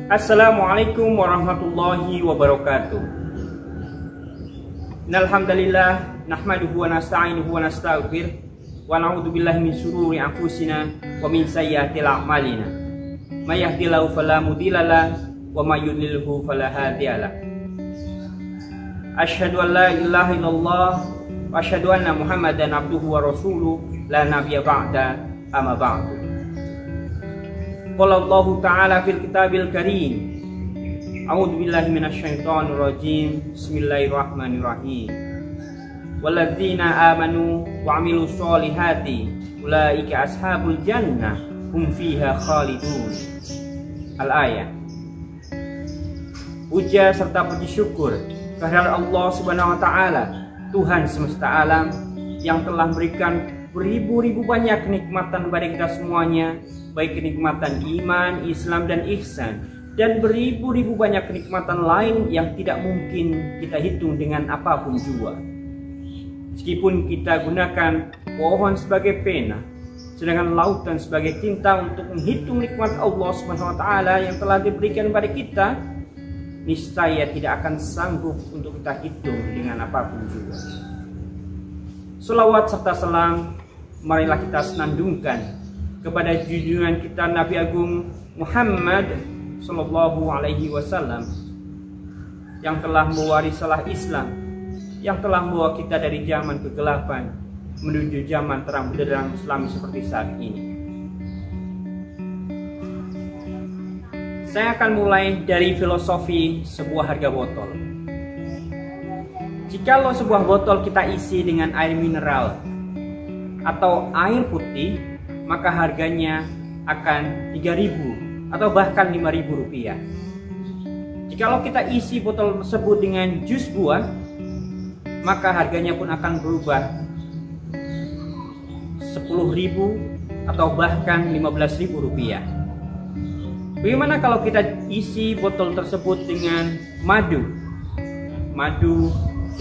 Assalamualaikum warahmatullahi wabarakatuh. Innalhamdalillah nahmaduhu wa nasta'inuhu wa nastaghfir wa na'udzu billahi min syururi anfusina wa min sayyiati a'malina. May yahdihillahu fala mudhillalah wa may yudlilhu fala hadiyalah. Asyhadu an la ilaha illallah wa asyhadu anna Muhammadan abduhu wa rasuluh la nabiyya ba'da amma ba'du. Qala Allah Ta'ala fil kitabil karim. A'udzu billahi minasyaitonir rajim. Bismillahirrahmanirrahim. Walladzina amanu wa 'amilus solihati ulaika ashabul jannah hum fiha khalidun. Al-ayat. Puja serta puji syukur kehadirat Allah Subhanahu wa taala, Tuhan semesta alam yang telah memberikan beribu-ribu banyak kenikmatan kepada kita semuanya, baik kenikmatan iman, Islam, dan ihsan, dan beribu-ribu banyak kenikmatan lain yang tidak mungkin kita hitung dengan apapun jua. Meskipun kita gunakan pohon sebagai pena, sedangkan lautan sebagai tinta untuk menghitung nikmat Allah Subhanahu wa taala yang telah diberikan kepada kita, niscaya tidak akan sanggup untuk kita hitung dengan apapun juga. Selawat serta salam marilah kita senandungkan kepada junjungan kita Nabi Agung Muhammad Sallallahu Alaihi Wasallam yang telah membawa risalah Islam, yang telah membawa kita dari zaman kegelapan menuju zaman terang benderang Islam seperti saat ini. Saya akan mulai dari filosofi sebuah harga botol. Jikalau sebuah botol kita isi dengan air mineral atau air putih, maka harganya akan 3.000 atau bahkan 5.000 rupiah. Jikalau kita isi botol tersebut dengan jus buah, maka harganya pun akan berubah 10.000 atau bahkan 15.000 rupiah. Bagaimana kalau kita isi botol tersebut dengan madu? Madu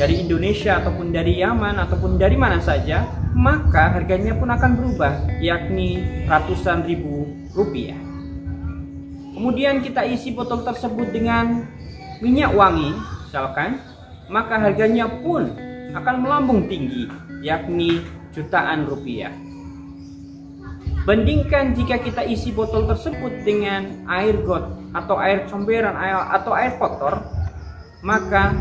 dari Indonesia ataupun dari Yaman ataupun dari mana saja, maka harganya pun akan berubah, yakni ratusan ribu rupiah. Kemudian kita isi botol tersebut dengan minyak wangi, misalkan, maka harganya pun akan melambung tinggi, yakni jutaan rupiah. Bandingkan jika kita isi botol tersebut dengan air got atau air comberan atau air kotor, maka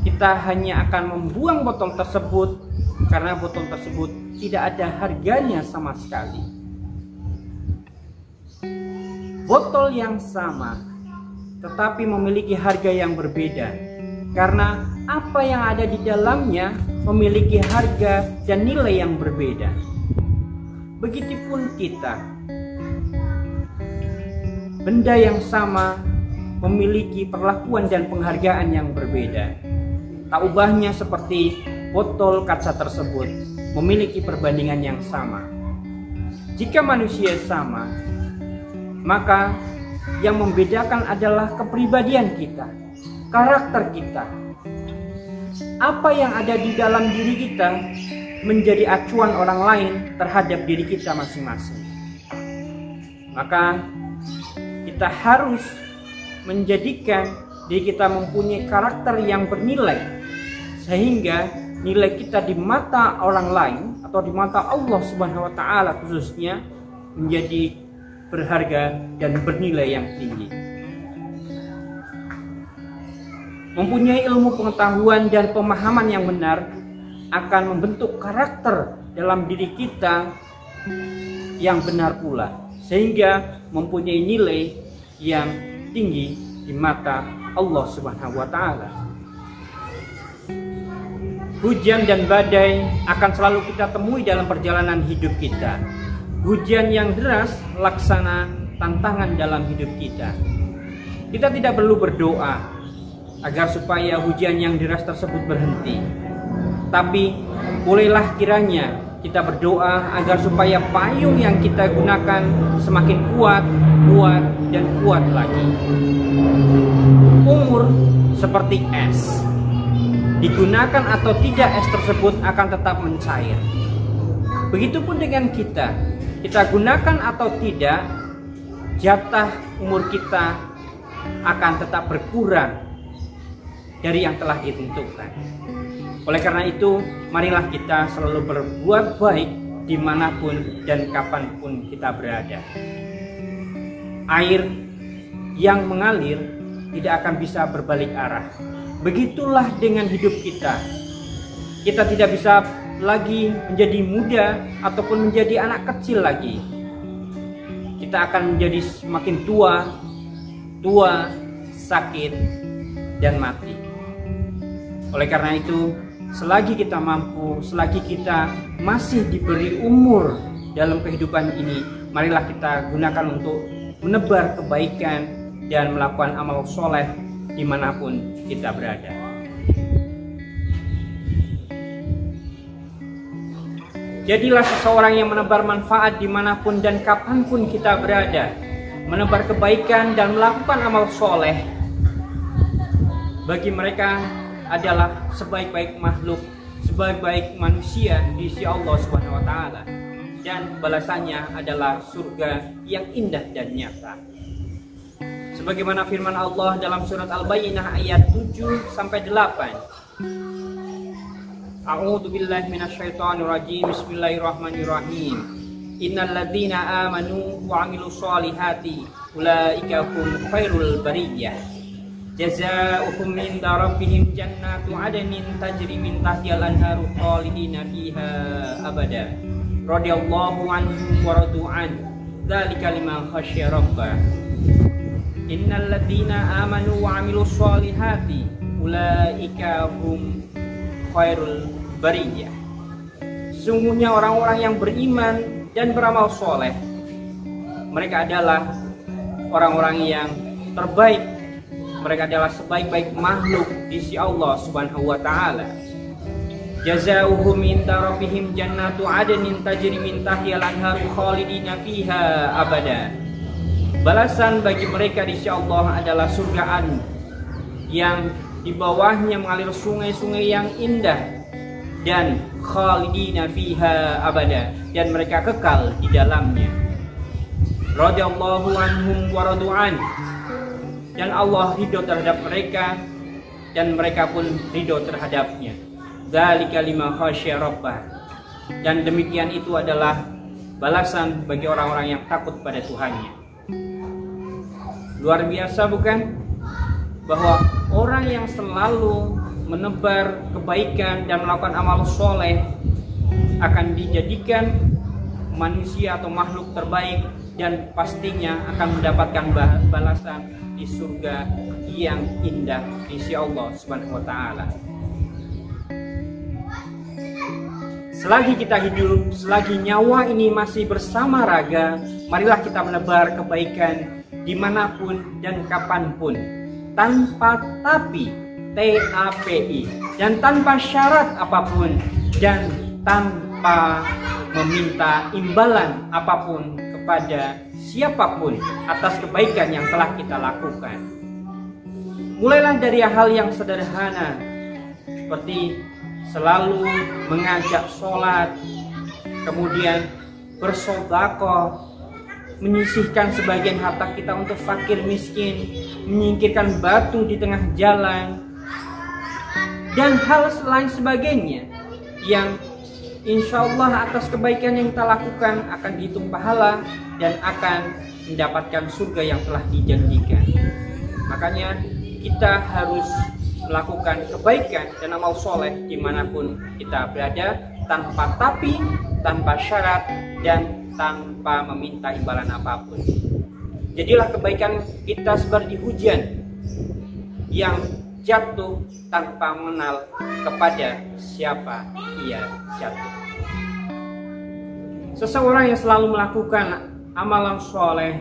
kita hanya akan membuang botol tersebut karena botol tersebut tidak ada harganya sama sekali. Botol yang sama tetapi memiliki harga yang berbeda karena apa yang ada di dalamnya memiliki harga dan nilai yang berbeda. Begitupun kita, benda yang sama memiliki perlakuan dan penghargaan yang berbeda. Tak ubahnya seperti botol kaca tersebut memiliki perbandingan yang sama. Jika manusia sama, maka yang membedakan adalah kepribadian kita, karakter kita. Apa yang ada di dalam diri kita menjadi acuan orang lain terhadap diri kita masing-masing. Maka kita harus menjadikan diri kita mempunyai karakter yang bernilai, sehingga nilai kita di mata orang lain atau di mata Allah Subhanahu wa taala khususnya menjadi berharga dan bernilai yang tinggi. Mempunyai ilmu pengetahuan dan pemahaman yang benar akan membentuk karakter dalam diri kita yang benar pula, sehingga mempunyai nilai yang tinggi di mata Allah Subhanahu wa taala. Hujan dan badai akan selalu kita temui dalam perjalanan hidup kita. Hujan yang deras laksana tantangan dalam hidup kita. Kita tidak perlu berdoa agar supaya hujan yang deras tersebut berhenti. Tapi bolehlah kiranya kita berdoa agar supaya payung yang kita gunakan semakin kuat, dan kuat lagi. Umur seperti es. Digunakan atau tidak es tersebut akan tetap mencair. Begitupun dengan kita gunakan atau tidak, jatah umur kita akan tetap berkurang dari yang telah ditentukan. Oleh karena itu, marilah kita selalu berbuat baik dimanapun dan kapanpun kita berada. Air yang mengalir tidak akan bisa berbalik arah. Begitulah dengan hidup kita. Kita tidak bisa lagi menjadi muda ataupun menjadi anak kecil lagi. Kita akan menjadi semakin tua, sakit, dan mati. Oleh karena itu, selagi kita mampu, selagi kita masih diberi umur dalam kehidupan ini, marilah kita gunakan untuk menebar kebaikan dan melakukan amal soleh dimanapun kita berada. Jadilah seseorang yang menebar manfaat dimanapun dan kapanpun kita berada, menebar kebaikan dan melakukan amal soleh. Bagi mereka adalah sebaik-baik makhluk, sebaik-baik manusia di sisi Allah Subhanahu wa taala, dan balasannya adalah surga yang indah dan nyata. Sebagaimana firman Allah dalam surat Al-Bayyinah ayat 7 sampai 8. A'udzu billahi minasyaitonir rajim. Bismillahirrahmanirrahim. Innal ladzina amanu wa 'amilus shalihati ulaika hum khairul bariyah. Jazaohum inda rabbihim jannatu 'adnin tajri min tahtihal anharu khalidina fiha abada. Radhiyallahu anhum wa radu an. Dzalika liman khasyiya rabbah. Innal ladzina amanu wa 'amilus shalihati ulaika hum khairul bariyah. Sesungguhnya orang-orang yang beriman dan beramal soleh, mereka adalah orang-orang yang terbaik. Mereka adalah sebaik-baik makhluk di sisi Allah Subhanahu wa taala. Jazaohum inda rabbihim jannatu 'adnin tajri min tahtihal anharu khalidina fiha abada. Balasan bagi mereka di sisi Allah adalah surga adn yang di bawahnya mengalir sungai-sungai yang indah, dan khalidina fiha abada, dan mereka kekal di dalamnya. Radhiyallahu anhum wa radu an, dan Allah ridho terhadap mereka dan mereka pun ridho terhadapnya. Dzalika liman khasyiya rabbah, dan demikian itu adalah balasan bagi orang-orang yang takut pada Tuhannya. Luar biasa bukan? Bahwa orang yang selalu menebar kebaikan dan melakukan amal soleh akan dijadikan manusia atau makhluk terbaik, dan pastinya akan mendapatkan balasan di surga yang indah di sisi Allah Subhanahu wa taala. Selagi kita hidup, selagi nyawa ini masih bersama raga, marilah kita menebar kebaikan dimanapun dan kapanpun, tanpa tapi, TAPI, dan tanpa syarat apapun, dan tanpa meminta imbalan apapun kepada siapapun atas kebaikan yang telah kita lakukan. Mulailah dari hal yang sederhana, seperti selalu mengajak sholat, kemudian bersedekah, menyisihkan sebagian harta kita untuk fakir miskin, menyingkirkan batu di tengah jalan, dan hal lain sebagainya yang insya Allah atas kebaikan yang kita lakukan akan dihitung pahala dan akan mendapatkan surga yang telah dijanjikan. Makanya kita harus melakukan kebaikan dan amal soleh dimanapun kita berada, tanpa tapi, tanpa syarat, dan tanpa meminta imbalan apapun. Jadilah kebaikan kita seperti hujan yang jatuh tanpa mengenal kepada siapa ia jatuh. Seseorang yang selalu melakukan amalan soleh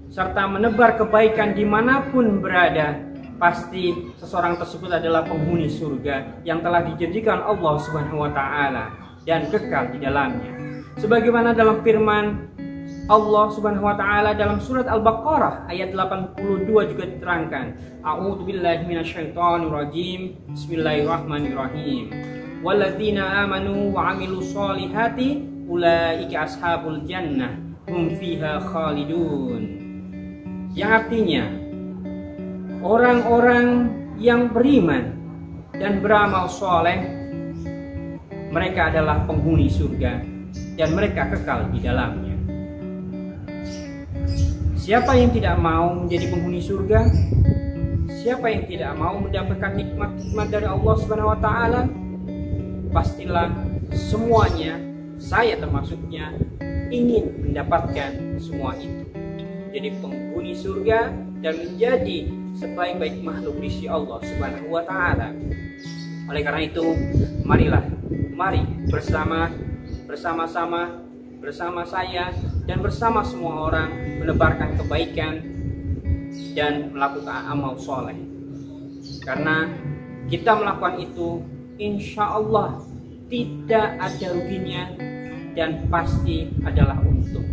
serta menebar kebaikan dimanapun berada, pasti seseorang tersebut adalah penghuni surga yang telah dijanjikan Allah Subhanahu wa taala dan kekal di dalamnya. Sebagaimana dalam firman Allah Subhanahu wa taala dalam surat Al-Baqarah ayat 82 juga diterangkan, A'udzu billahi minasyaitonir rajim. Bismillahirrahmanirrahim. Walladzina amanu wa 'amilus shalihati ulaika ashabul jannah hum fiha khalidun. Yang artinya, orang-orang yang beriman dan beramal soleh, mereka adalah penghuni surga dan mereka kekal di dalamnya. Siapa yang tidak mau menjadi penghuni surga? Siapa yang tidak mau mendapatkan nikmat-nikmat dari Allah Subhanahu wa taala? Pastilah semuanya, saya termasuknya, ingin mendapatkan semua itu. Jadi penghuni surga dan menjadi sebaik-baik makhluk di sisi Allah Subhanahu wa taala. Oleh karena itu, mari bersama saya dan bersama semua orang menebarkan kebaikan dan melakukan amal soleh. Karena kita melakukan itu, insya Allah tidak ada ruginya dan pasti adalah untung.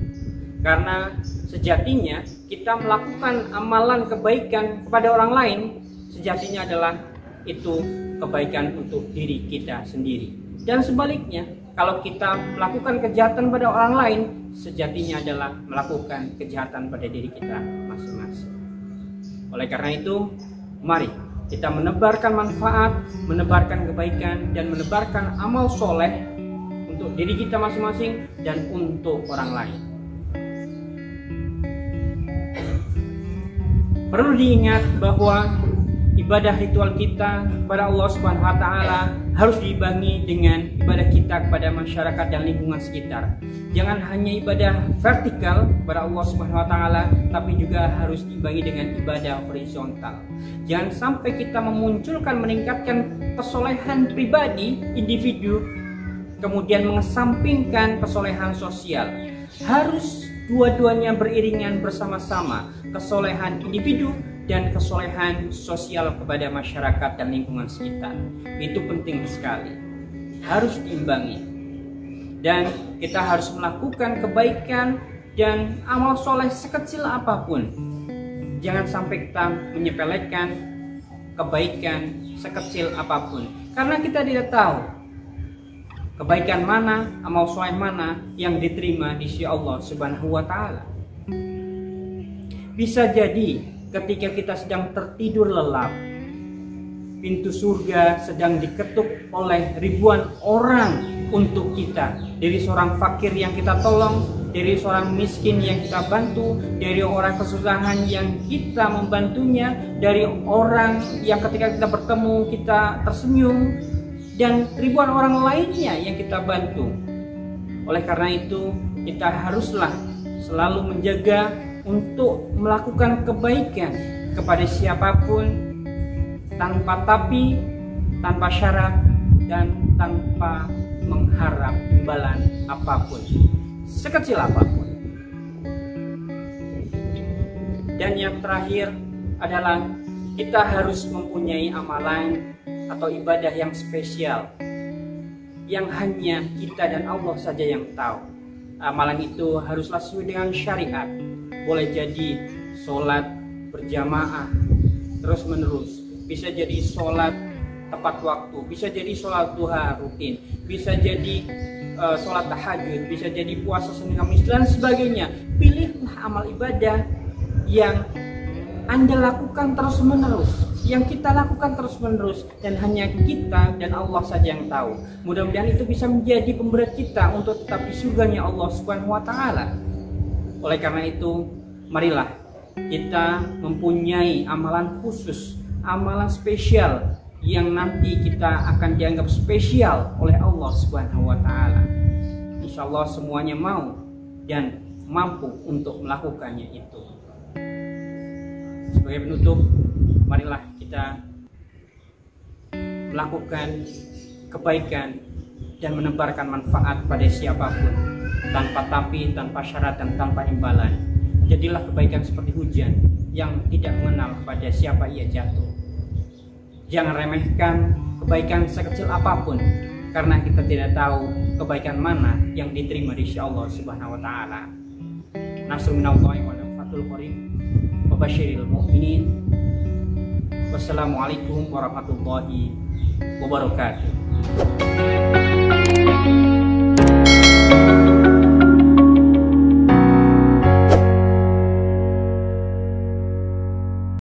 Karena sejatinya kita melakukan amalan kebaikan kepada orang lain, sejatinya adalah itu kebaikan untuk diri kita sendiri. Dan sebaliknya, kalau kita melakukan kejahatan pada orang lain, sejatinya adalah melakukan kejahatan pada diri kita masing-masing. Oleh karena itu, mari kita menebarkan manfaat, menebarkan kebaikan, dan menebarkan amal soleh untuk diri kita masing-masing dan untuk orang lain. Perlu diingat bahwa ibadah ritual kita kepada Allah Subhanahu wa taala harus diimbangi dengan ibadah kita kepada masyarakat dan lingkungan sekitar. Jangan hanya ibadah vertikal kepada Allah Subhanahu wa taala, tapi juga harus diimbangi dengan ibadah horizontal. Jangan sampai kita meningkatkan kesolehan pribadi individu, kemudian mengesampingkan kesolehan sosial. Harus dua-duanya beriringan bersama-sama, kesolehan individu dan kesolehan sosial kepada masyarakat dan lingkungan sekitar. Itu penting sekali, harus diimbangi. Dan kita harus melakukan kebaikan dan amal soleh sekecil apapun. Jangan sampai kita menyepelekan kebaikan sekecil apapun, karena kita tidak tahu kebaikan mana, amal soleh mana yang diterima di sisi Allah Subhanahu wa taala. Bisa jadi ketika kita sedang tertidur lelap, pintu surga sedang diketuk oleh ribuan orang untuk kita. Dari seorang fakir yang kita tolong, dari seorang miskin yang kita bantu, dari orang kesusahan yang kita membantunya, dari orang yang ketika kita bertemu kita tersenyum, dan ribuan orang lainnya yang kita bantu. Oleh karena itu, kita haruslah selalu menjaga untuk melakukan kebaikan kepada siapapun, tanpa tapi, tanpa syarat, dan tanpa mengharap imbalan apapun, sekecil apapun. Dan yang terakhir adalah kita harus mempunyai amalan atau ibadah yang spesial yang hanya kita dan Allah saja yang tahu. Amalan itu haruslah sesuai dengan syariat. Boleh jadi sholat berjamaah terus menerus, bisa jadi sholat tepat waktu, bisa jadi sholat duha rutin, bisa jadi sholat tahajud, bisa jadi puasa Senin Kamis dan sebagainya. Pilihlah amal ibadah yang Anda lakukan terus menerus, yang kita lakukan terus menerus, dan hanya kita dan Allah saja yang tahu. Mudah-mudahan itu bisa menjadi pemberat kita untuk tetap di surganya Allah Subhanahu wa taala. Oleh karena itu, marilah kita mempunyai amalan khusus, amalan spesial yang nanti kita akan dianggap spesial oleh Allah Subhanahu wa taala. Insyaallah semuanya mau dan mampu untuk melakukannya itu. Sebagai penutup, marilah kita melakukan kebaikan dan menebarkan manfaat pada siapapun, tanpa tapi, tanpa syarat, dan tanpa imbalan. Jadilah kebaikan seperti hujan yang tidak mengenal pada siapa ia jatuh. Jangan remehkan kebaikan sekecil apapun, karena kita tidak tahu kebaikan mana yang diterima di sisi Allah Subhanahu wa taala. Nasrun minallahi wa fathul qarib. Wabasyiril mu'minin. Wassalamualaikum warahmatullahi wabarakatuh.